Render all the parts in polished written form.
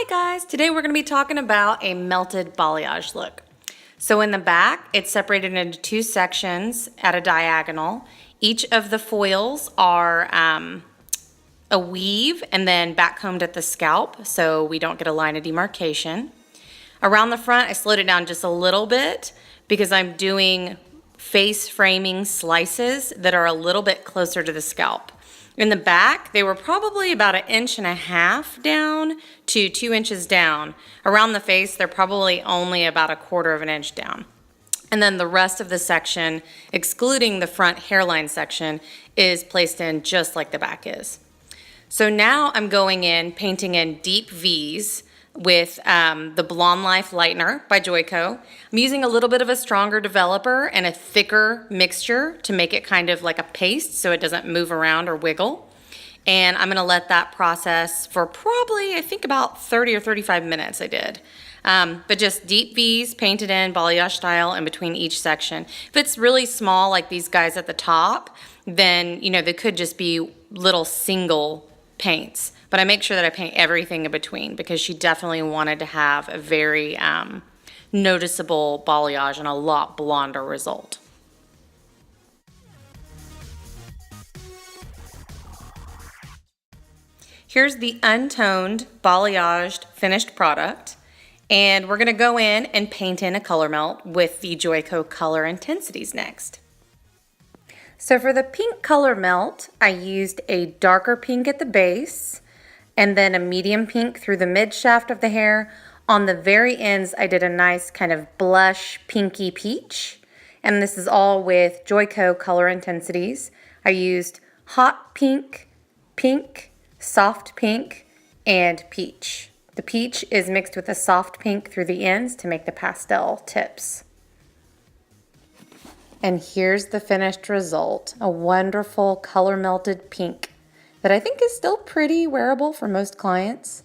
Guys, today we're going to be talking about a melted balayage look. So in the back, it's separated into two sections at a diagonal. Each of the foils are a weave and then backcombed at the scalp so we don't get a line of demarcation. Around the front, I slowed it down just a little bit because I'm doing face framing slices that are a little bit closer to the scalp. In the back, they were probably about 1.5 inches down to 2 inches down. Around the face, they're probably only about 1/4 inch down. And then the rest of the section, excluding the front hairline section, is placed in just like the back is. So now I'm going in, painting in deep V's with the Blonde Life lightener by Joico. I'm using a little bit of a stronger developer and a thicker mixture to make it kind of like a paste so it doesn't move around or wiggle. And I'm gonna let that process for probably, I think about 30 or 35 minutes I did. But just deep V's painted in balayage style in between each section. If it's really small like these guys at the top, then they could just be little single paints. But I make sure that I paint everything in between because she definitely wanted to have a very noticeable balayage and a lot blonder result. Here's the untoned balayaged finished product. And we're gonna go in and paint in a color melt with the Joico color intensities next. So for the pink color melt, I used a darker pink at the base, and then a medium pink through the mid shaft of the hair. On the very ends, I did a nice kind of blush pinky peach. And this is all with Joico color intensities. I used hot pink, pink, soft pink, and peach. The peach is mixed with a soft pink through the ends to make the pastel tips. And here's the finished result, a wonderful color melted pink that I think is still pretty wearable for most clients.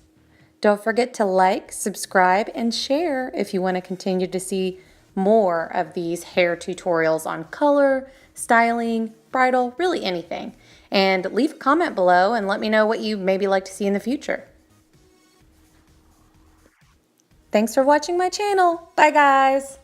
Don't forget to like, subscribe, and share if you want to continue to see more of these hair tutorials on color, styling, bridal, really anything. And leave a comment below and let me know what you maybe like to see in the future. Thanks for watching my channel. Bye guys.